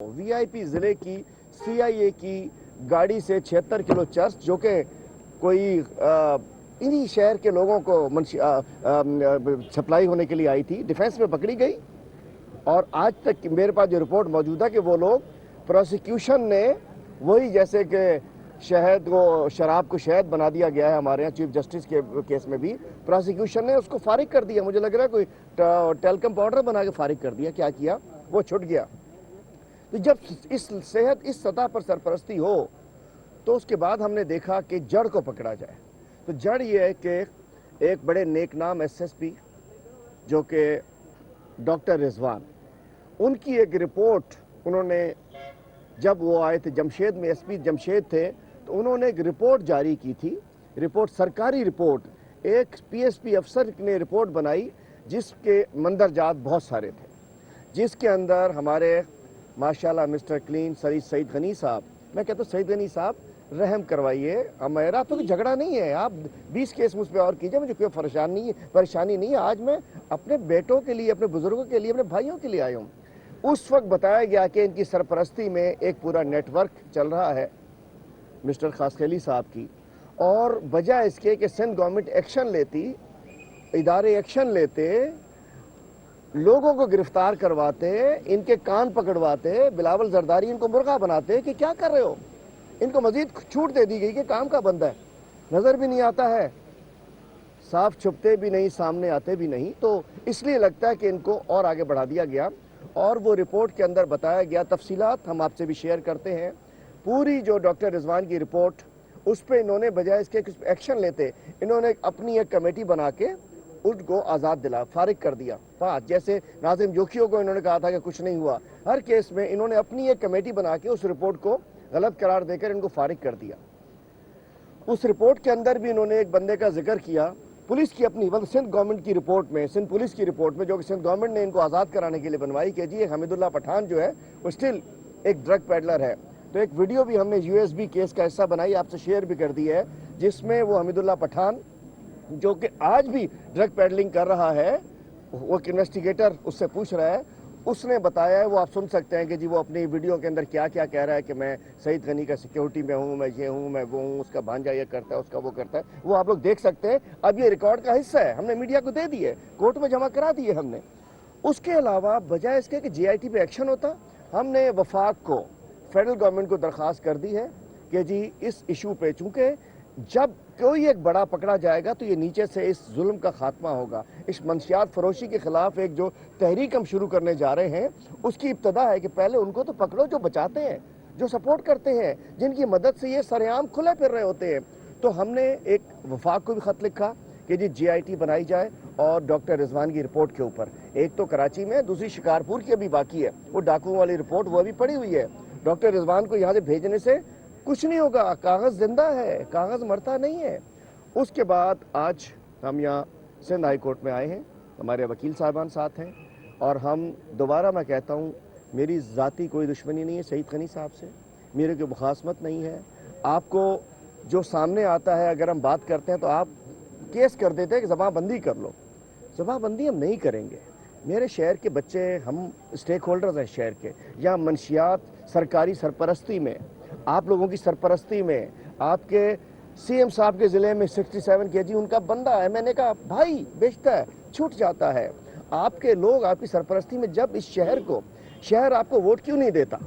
VIP ज़िले की CIA की गाड़ी से 76 किलो चर्च जो कि कोई इन्हीं शहर के लोगों को सप्लाई होने के लिए आई थी, डिफेंस में पकड़ी गई। और आज तक मेरे पास जो रिपोर्ट मौजूद है कि वो लोग प्रोसिक्यूशन ने वही जैसे कि शराब को शहद बना दिया गया है हमारे यहाँ चीफ जस्टिस के केस में भी प्रोसिक्यूशन ने उसको फारिग कर दिया। मुझे लग रहा है कोई टेलकम पाउडर बना के फारिग कर दिया, क्या किया वो छूट गया। तो जब इस सतह पर सरपरस्ती हो तो उसके बाद हमने देखा कि जड़ को पकड़ा जाए। तो जड़ ये है कि एक बड़े नेक नाम एसएसपी जो कि डॉक्टर रिजवान, उनकी एक रिपोर्ट उन्होंने, जब वो आए थे जमशेद में, एसपी जमशेद थे, तो उन्होंने एक रिपोर्ट जारी की थी। रिपोर्ट सरकारी रिपोर्ट, एक पीएसपी अफसर ने रिपोर्ट बनाई जिसके मंदरजात बहुत सारे थे, जिसके अंदर हमारे माशाल्लाह मिस्टर क्लीन सईद गनी साहब, मैं कहता हूँ सईद गनी साहब रहम करवाइए, मेरा तो झगड़ा नहीं है, आप 20 केस मुझ पर और कीजिए, मुझे कोई परेशानी नहीं है। आज मैं अपने बेटों के लिए, अपने बुजुर्गों के लिए, अपने भाइयों के लिए आया हूँ। उस वक्त बताया गया कि इनकी सरपरस्ती में एक पूरा नेटवर्क चल रहा है मिस्टर खासखेली साहब की, और बजाय इसके कि सिंध गवर्नमेंट एक्शन लेती, इदारे एक्शन लेते, लोगों को गिरफ्तार करवाते, इनके कान पकड़वाते, बिलावल जरदारी इनको मुर्गा बनाते कि क्या कर रहे हो, इनको मजीद छूट दे दी गई कि काम का बंदा है, नज़र भी नहीं आता है, साफ छुपते भी नहीं, सामने आते भी नहीं। तो इसलिए लगता है कि इनको और आगे बढ़ा दिया गया। और वो रिपोर्ट के अंदर बताया गया, तफसीलात हम आपसे भी शेयर करते हैं, पूरी जो डॉक्टर रिजवान की रिपोर्ट, उस पर इन्होंने बजाय इसके एक्शन लेते, इन्होंने अपनी एक कमेटी बना के उनको आज़ाद दिला, फारिग कर दिया। पाँच, जैसे नाजिम जोखियों को इन्होंने कहा था कि कुछ नहीं हुआ, हर केस में इन्होंने अपनी एक कमेटी बना के उस रिपोर्ट को गलत करार देकर इनको फारिग कर दिया। उस रिपोर्ट के अंदर भी इन्होंने एक बंदे का जिक्र किया, पुलिस की अपनी, मतलब सिंध गवर्नमेंट की रिपोर्ट में, सिंध पुलिस की रिपोर्ट में, जो कि सिंध गवर्नमेंट ने इनको आज़ाद कराने के लिए बनवाई कि जी हमीदुल्लाह पठान जो है वो स्टिल एक ड्रग पैडलर है। तो एक वीडियो भी हमने यूएसबी केस का हिस्सा बनाई, आपसे शेयर भी कर दी है, जिसमें वो हमीदुल्लाह पठान जो कि आज भी ड्रग पैडलिंग कर रहा है, वो इन्वेस्टिगेटर उससे पूछ रहा है, उसने बताया है, वो आप सुन सकते हैं कि जी वो अपनी वीडियो के अंदर क्या क्या कह रहा है कि मैं सईद गनी का सिक्योरिटी में हूँ, मैं ये हूँ, मैं वो हूँ, उसका भांजा ये करता है, उसका वो करता है, वो आप लोग देख सकते हैं। अब ये रिकॉर्ड का हिस्सा है, हमने मीडिया को दे दिए, कोर्ट में जमा करा दिए हमने। उसके अलावा बजाय इसके कि जीआईटी पे एक्शन होता, हमने वफाक को, फेडरल गवर्नमेंट को दरख्वास्त कर दी है कि जी इस इशू पे, चूँकि जब कोई एक बड़ा पकड़ा जाएगा तो ये नीचे से इस जुल्म का खात्मा होगा। इस मंशियात फरोशी के खिलाफ एक जो तहरीक हम शुरू करने जा रहे हैं, उसकी इब्तदा है कि पहले उनको तो पकड़ो जो बचाते हैं, जो सपोर्ट करते हैं, जिनकी मदद से ये सरेआम खुले फिर रहे होते हैं। तो हमने एक वफाक को भी खत लिखा कि जी जीआईटी बनाई जाए, और डॉक्टर रिजवान की रिपोर्ट के ऊपर, एक तो कराची में, दूसरी शिकारपुर की अभी बाकी है, वो डाकुओं वाली रिपोर्ट वो अभी पड़ी हुई है। डॉक्टर रिजवान को यहाँ से भेजने से कुछ नहीं होगा, कागज़ जिंदा है, कागज़ मरता नहीं है। उसके बाद आज हम यहाँ सिंध हाई कोर्ट में आए हैं, हमारे वकील साहबान साथ हैं, और हम दोबारा, मैं कहता हूँ, मेरी ज़ाती कोई दुश्मनी नहीं है सईद गनी साहब से, मेरे कोई मुखासमत नहीं है। आपको जो सामने आता है, अगर हम बात करते हैं तो आप केस कर देते हैं कि ज़बानबंदी कर लो, ज़बानबंदी हम नहीं करेंगे। मेरे शहर के बच्चे, हम स्टेक होल्डर्स हैं शहर के, यहाँ मंशियात सरकारी सरपरस्ती में, आप लोगों की सरपरस्ती में, आपके सीएम साहब के ज़िले में 67 केजी उनका बंदा है, मैंने कहा भाई बेचता है, छूट जाता है। आपके लोग आपकी सरपरस्ती में, जब इस शहर आपको वोट क्यों नहीं देता,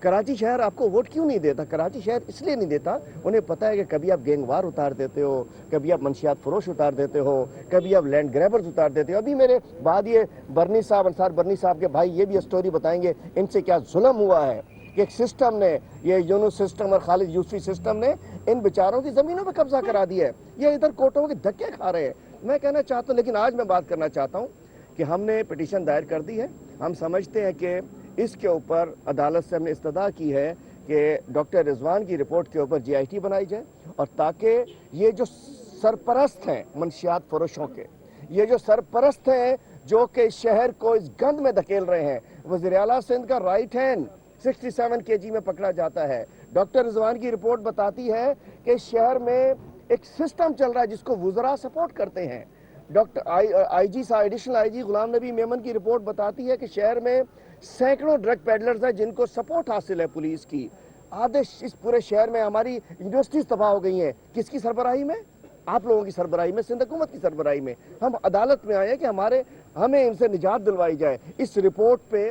कराची शहर आपको वोट क्यों नहीं देता? कराची शहर इसलिए नहीं देता, उन्हें पता है कि कभी आप गैंगवार उतार देते हो, कभी आप मंशियात फरोश उतार देते हो, कभी आप लैंड ग्रैबर्स उतार देते हो। अभी मेरे बाद ये बर्नी साहब, अंसार बर्नी साहब के भाई, ये भी स्टोरी बताएंगे इनसे क्या जुल्म हुआ है कि एक सिस्टम ने, ये यूनुस सिस्टम और खालिद यूसुफी सिस्टम ने इन बेचारों की ज़मीनों पर कब्जा करा दिया है। ये इधर कोर्टों के धक्के खा रहे हैं। मैं कहना चाहता हूँ, लेकिन आज मैं बात करना चाहता हूँ कि हमने पिटीशन दायर कर दी है। हम समझते हैं कि इसके ऊपर अदालत से हमने इस्तदा की है कि डॉक्टर रिजवान की रिपोर्ट के ऊपर जीआईटी बनाई जाए, और ताकि ये जो सरपरस्त हैं मंशियात फरोशों के, ये जो सरपरस्त हैं जो कि शहर को इस गंद में धकेल रहे हैं, वज़ीर आला सिंध का राइट हैंड 67 केजी में पकड़ा जाता है। डॉक्टर रिजवान की रिपोर्ट बताती है कि शहर में एक सिस्टम चल रहा है जिसको वुज़रा सपोर्ट करते हैं। Doctor IG additional IG Ghulam Nabi Memon की रिपोर्ट बताती है कि शहर में सैकड़ों ड्रग पेडलर्स हैं जिनको सपोर्ट हासिल है पुलिस की। आधे इस पूरे शहर में हमारी यूनिवर्सिटीज तबाह हो गई हैं। किसकी सरबराही में? आप लोगों की सरबराही में, सिंध हुकूमत की सरबराही में। हम अदालत में आए हैं कि हमें इनसे निजात दिलवाई जाए। इस रिपोर्ट पे